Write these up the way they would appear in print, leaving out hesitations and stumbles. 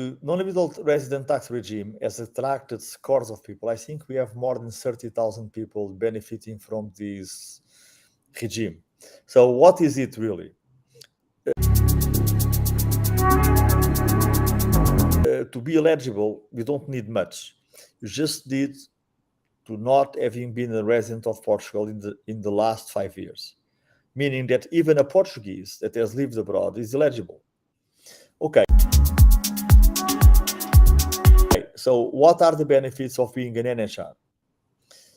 the non-habitual resident tax regime has attracted scores of people. I think we have more than 30,000 people benefiting from this regime. So what is it really? To be eligible, you don't need much. You just need to not having been a resident of Portugal in the last 5 years, meaning that even a Portuguese that has lived abroad is eligible. Okay. So what are the benefits of being an NHR?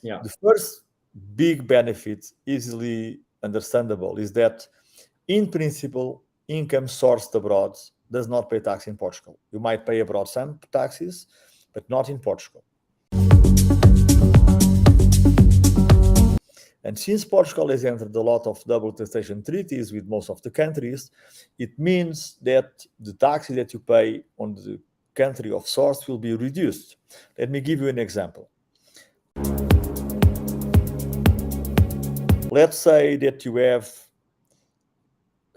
Yeah. The first big benefit, easily understandable, is that in principle, income sourced abroad does not pay tax in Portugal. You might pay abroad some taxes, but not in Portugal. And since Portugal has entered a lot of double taxation treaties with most of the countries, it means that the taxes that you pay on the country of source will be reduced. Let me give you an example. Let's say that you have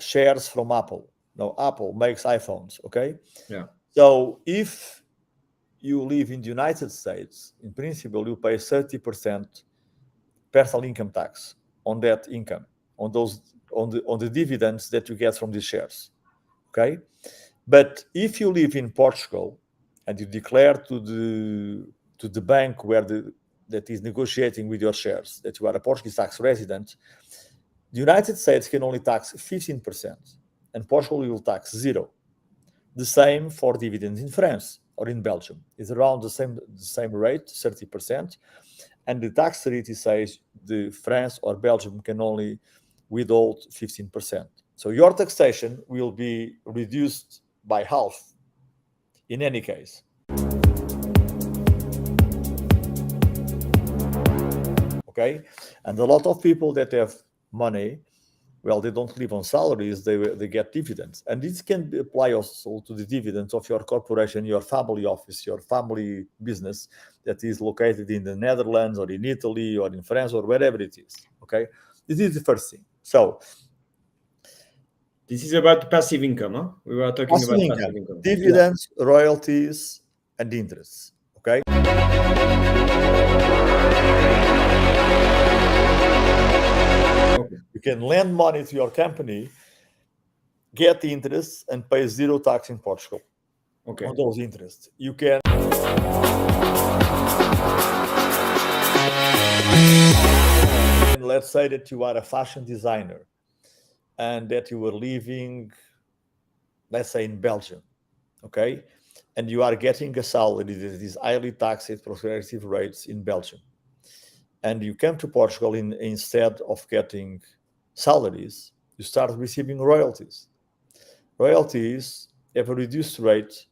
shares from Apple. Now, Apple makes iPhones, okay? Yeah. So if you live in the United States, in principle, you pay 30% personal income tax on that income, on the dividends that you get from these shares, okay? But if you live in Portugal and you declare to the bank that is negotiating with your shares that you are a Portuguese tax resident, the United States can only tax 15%, and Portugal will tax 0%. The same for dividends in France or in Belgium. It's around the same rate, 30%, and the tax treaty says the France or Belgium can only withhold 15%. So your taxation will be reduced by half in any case. Okay, and a lot of people that have money, well, they don't live on salaries, they get dividends. And this can apply also to the dividends of your corporation, your family office, your family business that is located in the Netherlands or in Italy or in France or wherever it is. Okay, this is the first thing. So this is about passive income, huh? We were talking about passive income. Dividends, royalties, and interests. Okay. You can lend money to your company, get the interest, and pay 0 tax in Portugal on those interests. You can. And let's say that you are a fashion designer and that you were living, let's say, in Belgium, okay? And you are getting a salary that is highly taxed at progressive rates in Belgium. And you come to Portugal instead of getting salaries, you start receiving royalties. Royalties have a reduced rate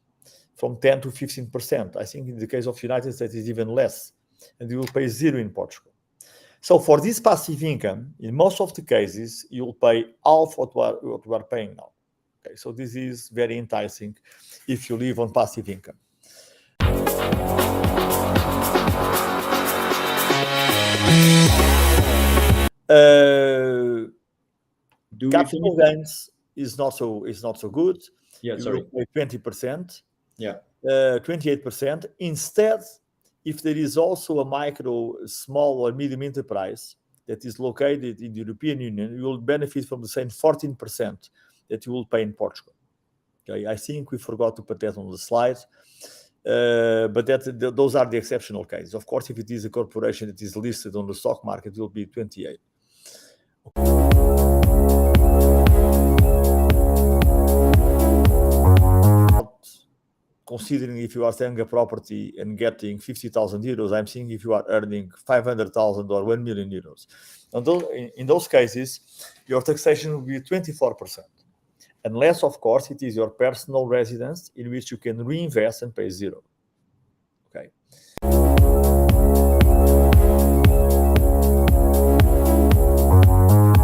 from 10 to 15%. I think in the case of United States, it's even less. And you will pay 0 in Portugal. So for this passive income, in most of the cases, you'll pay half what you are paying now. Okay, so this is very enticing if you live on passive income. Capital gains is not so good. Yeah, you sorry. will pay 20%. Yeah. 28%. Instead, if there is also a micro, small, or medium enterprise that is located in the European Union, you will benefit from the same 14% that you will pay in Portugal. Okay, I think we forgot to put that on the slide, but those are the exceptional cases. Of course, if it is a corporation that is listed on the stock market, it will be 28%. Considering if you are selling a property and getting 50,000 euros, I'm saying if you are earning 500,000 or 1 million euros. In those cases, your taxation will be 24%. Unless, of course, it is your personal residence in which you can reinvest and pay 0. Okay.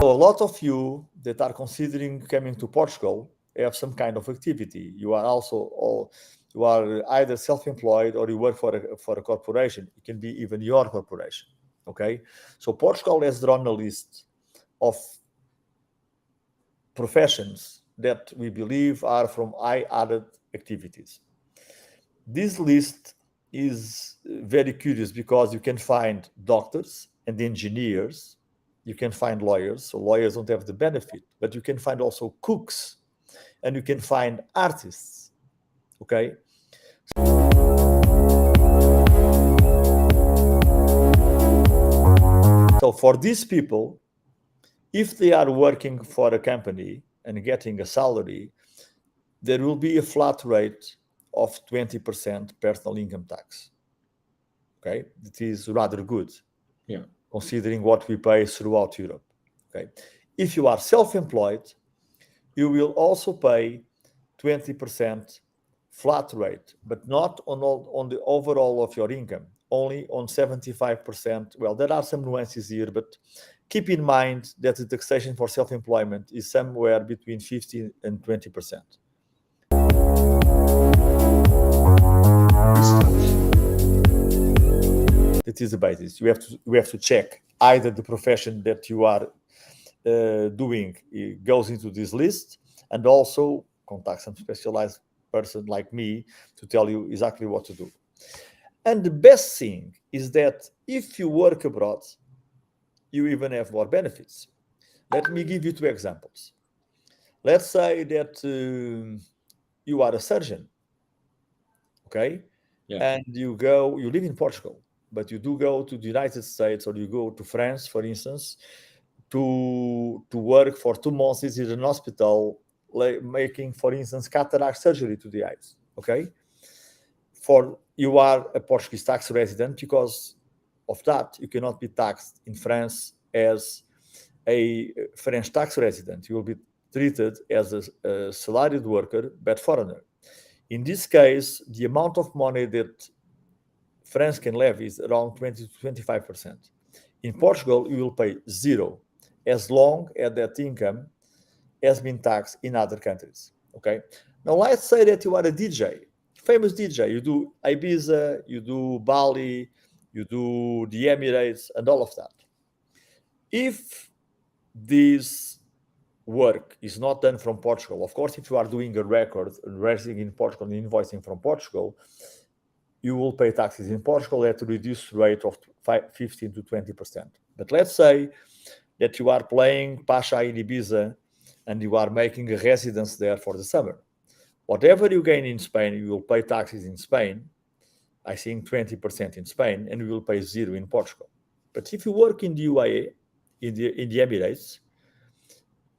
So a lot of you that are considering coming to Portugal have some kind of activity. You are either self-employed or you work for a corporation. It can be even your corporation. Okay, so Portugal has drawn a list of professions that we believe are from high added activities. This list is very curious because you can find doctors and engineers, you can find lawyers, so lawyers don't have the benefit, but you can find also cooks, and you can find artists, okay? So for these people, if they are working for a company and getting a salary, there will be a flat rate of 20% personal income tax. Okay, it is rather good, considering what we pay throughout Europe. Okay, if you are self-employed, you will also pay 20% flat rate, but not on the overall of your income, only on 75%. Well, there are some nuances here, but keep in mind that the taxation for self-employment is somewhere between 15 and 20%. That is the basis. You have to check either the profession that you are doing goes into this list, and also contact some specialized person like me to tell you exactly what to do. And the best thing is that if you work abroad, you even have more benefits. Let me give you 2 examples. Let's say that you are a surgeon, okay? And you live in Portugal, but you do go to the United States, or you go to France, for instance, to work for 2 months in an hospital, making, for instance, cataract surgery to the eyes, okay? For you are a Portuguese tax resident, because of that, you cannot be taxed in France as a French tax resident. You will be treated as a salaried worker, but foreigner. In this case, the amount of money that France can levy is around 20 to 25%. In Portugal, you will pay 0, as long as that income has been taxed in other countries. Okay. Now let's say that you are a DJ, famous DJ. You do Ibiza, you do Bali, you do the Emirates, and all of that. If this work is not done from Portugal, of course, if you are doing a record and residing in Portugal and invoicing from Portugal, you will pay taxes in Portugal at a reduced rate of 15 to 20%. But let's say that you are playing Pasha in Ibiza and you are making a residence there for the summer. Whatever you gain in Spain, you will pay taxes in Spain, I think 20% in Spain, and you will pay 0 in Portugal. But if you work in the UAE, in the Emirates,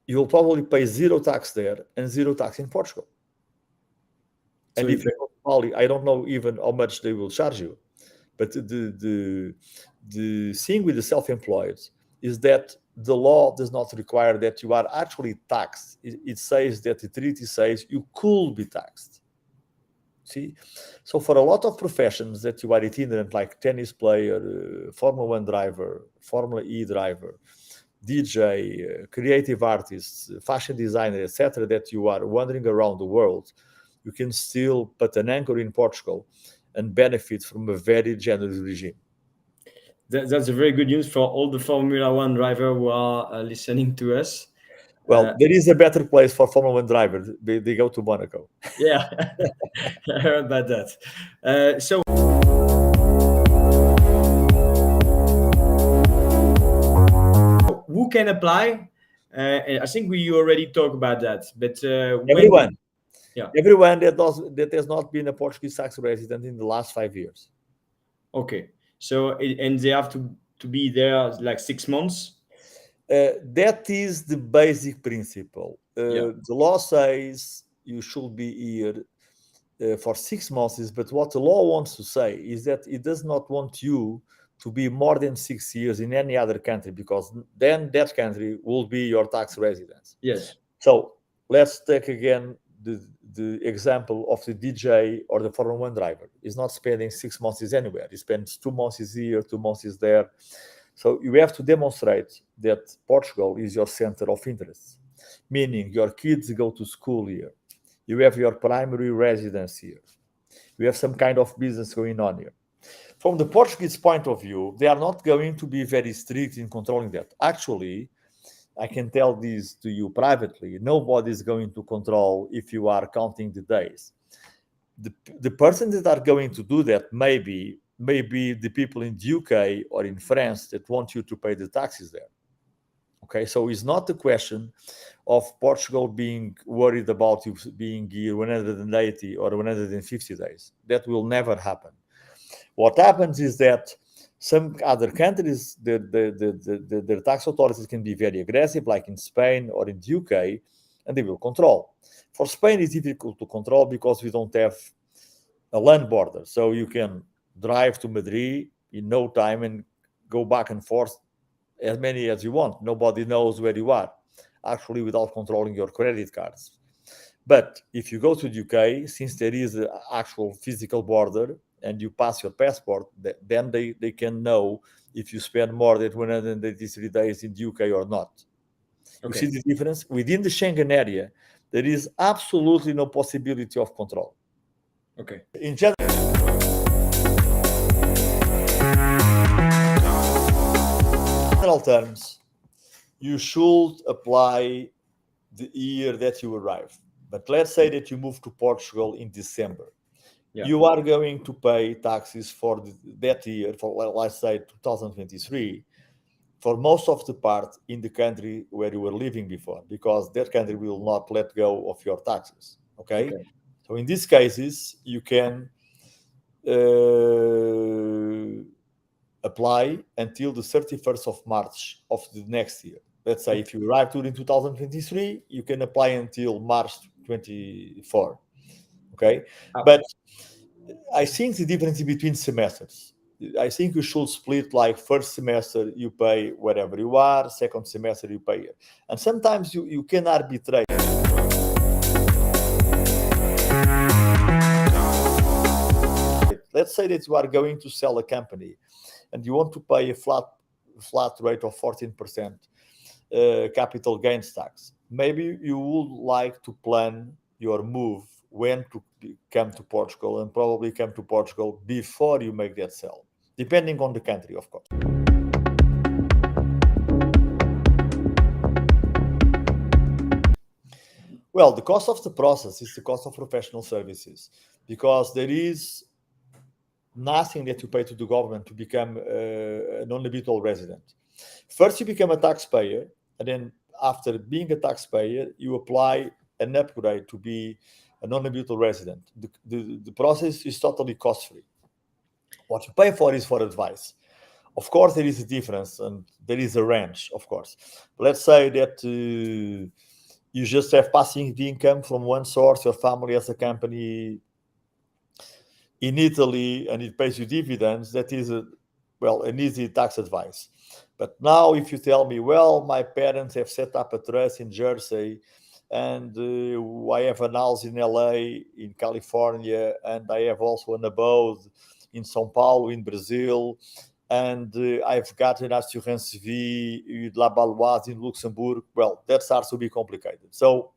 you will probably pay 0 tax there and 0 tax in Portugal. So and if you go to Bali, I don't know even how much they will charge you. But the thing with the self-employed is that the law does not require that you are actually taxed. It says that the treaty says you could be taxed. See? So for a lot of professions that you are itinerant, like tennis player, Formula 1 driver, Formula E driver, DJ, creative artists, fashion designer, etc., that you are wandering around the world, you can still put an anchor in Portugal and benefit from a very generous regime. That's a very good news for all the Formula 1 drivers who are listening to us. Well, there is a better place for Formula 1 drivers. They go to Monaco. Yeah, I heard about that. So who can apply? I think we already talked about that, but everyone. Yeah. Everyone that has not been a Portuguese tax resident in the last 5 years. Okay. So, and they have to be there like 6 months? That is the basic principle. The law says you should be here for 6 months, but what the law wants to say is that it does not want you to be more than 6 years in any other country, because then that country will be your tax residence. Yes. So let's take again the example of the DJ or the Formula 1 driver. He's not spending 6 months anywhere. He spends 2 months here, 2 months there. So you have to demonstrate that Portugal is your center of interest, meaning your kids go to school here. You have your primary residence here. You have some kind of business going on here. From the Portuguese point of view, they are not going to be very strict in controlling that. Actually, I can tell this to you privately. Nobody is going to control if you are counting the days. the persons that are going to do that maybe the people in the UK or in France that want you to pay the taxes there. Okay, so it's not the question of Portugal being worried about you being here 180 or 150 days. That will never happen. What happens is that some other countries, their tax authorities can be very aggressive, like in Spain or in the UK, and they will control. For Spain, it's difficult to control because we don't have a land border. So you can drive to Madrid in no time and go back and forth as many as you want. Nobody knows where you are, actually, without controlling your credit cards. But if you go to the UK, since there is an actual physical border and you pass your passport, then they can know if you spend more than 183 days in the UK or not. You see the difference? Within the Schengen area, there is absolutely no possibility of control. Okay. In general terms, you should apply the year that you arrive. But let's say that you move to Portugal in December. Yeah. You are going to pay taxes for that year, for let's say 2023, for most of the part in the country where you were living before, because that country will not let go of your taxes. Okay? So in these cases, you can apply until the 31st of March of the next year. Let's say if you arrive during 2023, you can apply until March 24. Okay? But I think the difference between semesters, I think you should split, like first semester you pay wherever you are, second semester you pay here. And sometimes you can arbitrate. Let's say that you are going to sell a company and you want to pay a flat rate of 14% capital gains tax. Maybe you would like to plan your move when to come to Portugal, and probably come to Portugal before you make that sale, depending on the country, of course. Well, the cost of the process is the cost of professional services, because there is nothing that you pay to the government to become a non-habitual resident. First, you become a taxpayer, and then after being a taxpayer, you apply an upgrade to be a non-habitual resident. The process is totally cost-free. What you pay for is for advice. Of course, there is a difference, and there is a range, of course. But let's say that you just have passing the income from one source, your family has a company in Italy, and it pays you dividends. That is an easy tax advice. But now if you tell me, well, my parents have set up a trust in Jersey, and I have an house in LA, in California, and I have also an abode in São Paulo, in Brazil, and I've got an assurance vie La Baloise in Luxembourg. Well, that starts to be complicated. So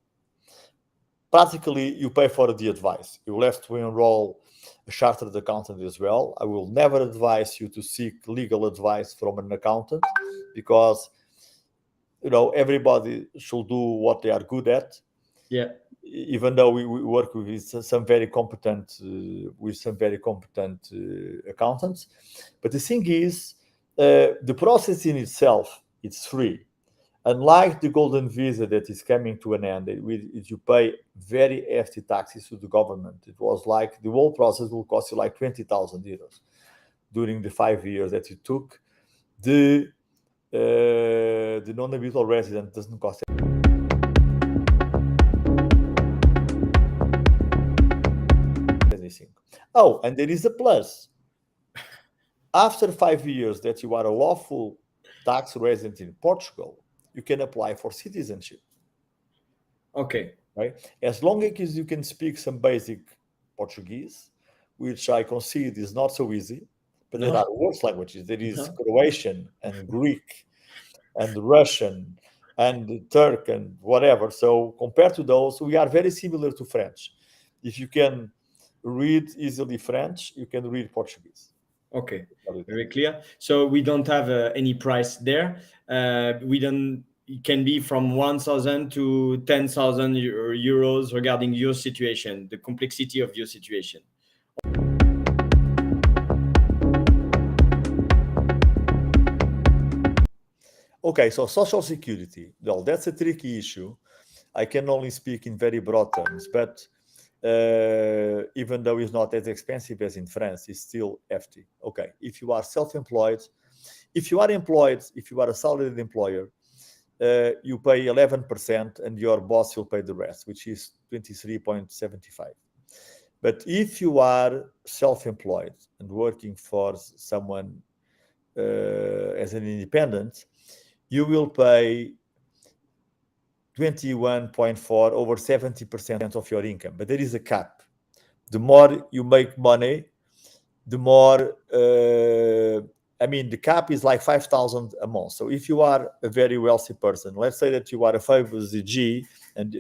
practically you pay for the advice. You will have to enroll a chartered accountant as well. I will never advise you to seek legal advice from an accountant, because everybody should do what they are good at. Yeah. Even though we work with some very competent accountants, but the thing is, the process in itself, it's free. Unlike the golden visa that is coming to an end, you pay very hefty taxes to the government. It was like the whole process will cost you like 20,000 euros during the 5 years that it took. The non-habitual resident doesn't cost anything. Oh, and there is a plus. After 5 years that you are a lawful tax resident in Portugal, you can apply for citizenship. Okay. Right? As long as you can speak some basic Portuguese, which I concede is not so easy, but there are worse languages. There is Croatian and Greek and Russian and Turk and whatever. So compared to those, we are very similar to French. If you can read easily French, you can read Portuguese. Okay, very clear. So we don't have any price there. it can be from 1,000 to 10,000 euros regarding your situation, the complexity of your situation. Okay, so social security. Well, that's a tricky issue. I can only speak in very broad terms, but even though it's not as expensive as in France, it's still hefty. Okay, if you are self-employed, if you are employed, if you are a salaried employer, you pay 11% and your boss will pay the rest, which is 23.75. But if you are self-employed and working for someone as an independent, you will pay 21.4 over 70% of your income. But there is a cap. The more you make money, the more, the cap is like 5,000 a month. So if you are a very wealthy person, let's say that you are a famous DJ and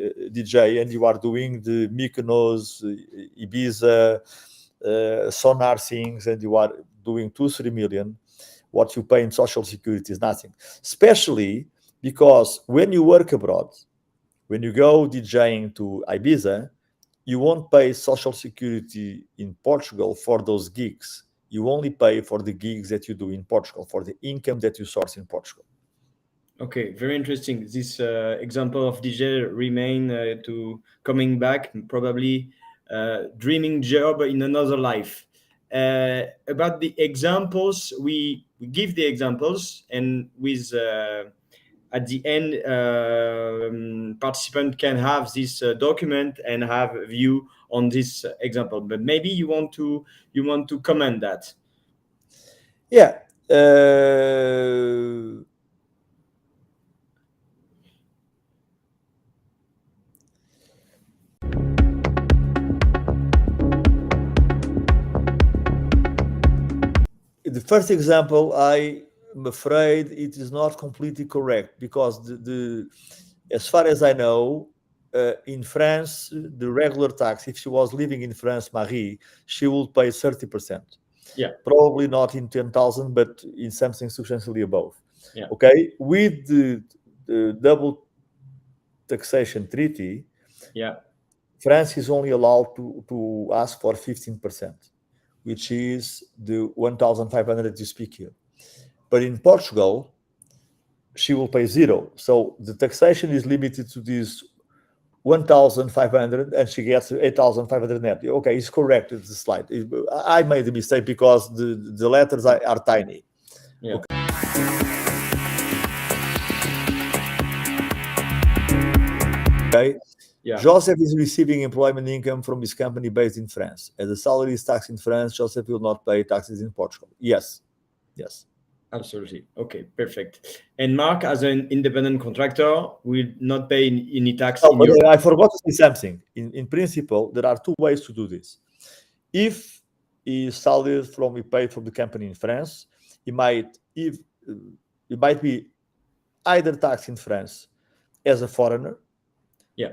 you are doing the Mykonos, Ibiza, Sonar things, and you are doing 2-3 million, what you pay in social security is nothing. Especially because when you work abroad, when you go DJing to Ibiza, you won't pay social security in Portugal for those gigs. You only pay for the gigs that you do in Portugal, for the income that you source in Portugal. Okay, very interesting. This example of DJ remain to coming back, probably dreaming job in another life. About the examples, we give the examples, and with at the end, participant can have this document and have a view on this example. But maybe you want to comment that. Yeah. The first example, I'm afraid it is not completely correct because as far as I know, in France, the regular tax, if she was living in France, Marie, she would pay 30%. Yeah. Probably not in 10,000, but in something substantially above. Yeah. Okay. With the double taxation treaty, yeah, France is only allowed to ask for 15%, which is the 1,500 you speak here. But in Portugal, she will pay zero. So the taxation is limited to this 1,500 and she gets 8,500 net. Okay, it's correct. It's the slide. I made a mistake because the letters are tiny. Yeah. Okay. Yeah. Joseph is receiving employment income from his company based in France. As the salary is taxed in France, Joseph will not pay taxes in Portugal. Yes. Absolutely. Okay, perfect. And Mark, as an independent contractor, will not pay any tax in Europe. I forgot to say something. In principle, there are two ways to do this. If he salary from he paid from the company in France, it might be either taxed in France as a foreigner,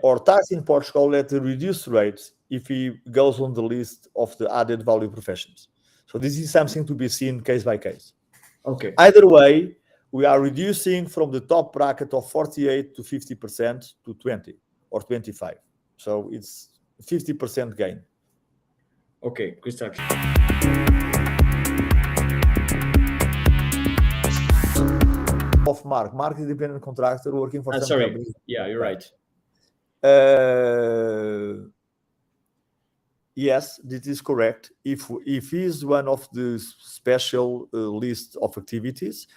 or taxed in Portugal at a reduced rate if he goes on the list of the added value professions. So this is something to be seen case by case. Okay. Either way, we are reducing from the top bracket of 48 to 50% to 20 or 25. So it's 50% gain. Okay, crystal. Of Mark is independent contractor working for some companies. Yeah, you're right. Yes, this is correct. If he's one of the special list of activities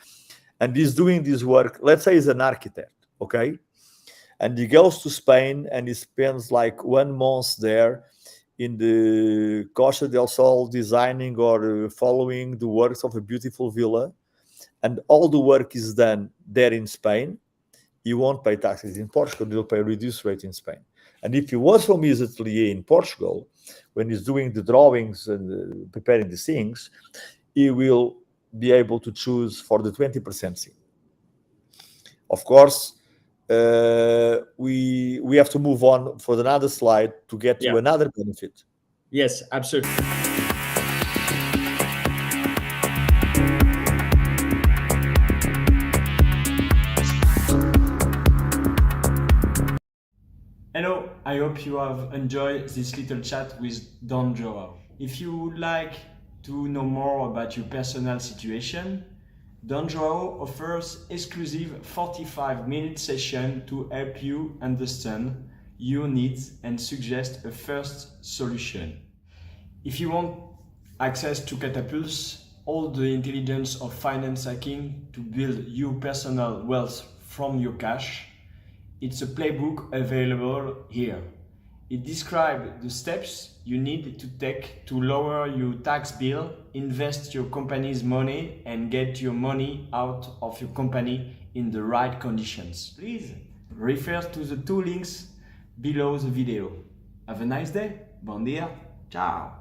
and he's doing this work, let's say he's an architect, okay? And he goes to Spain and he spends like 1 month there in the Costa del Sol designing or following the works of a beautiful villa, and all the work is done there in Spain, he won't pay taxes in Portugal, he'll pay a reduced rate in Spain. And if he was from his atelier in Portugal, when he's doing the drawings and preparing the things, he will be able to choose for the 20% thing. Of course, we have to move on for another slide to get to another benefit. Yes, absolutely. Hello, I hope you have enjoyed this little chat with Don Joao. If you would like to know more about your personal situation, Don Joao offers exclusive 45-minute session to help you understand your needs and suggest a first solution. If you want access to Catapults, all the intelligence of finance hacking to build your personal wealth from your cash, it's a playbook available here. It describes the steps you need to take to lower your tax bill, invest your company's money, and get your money out of your company in the right conditions. Please refer to the two links below the video. Have a nice day. Bon dia. Ciao.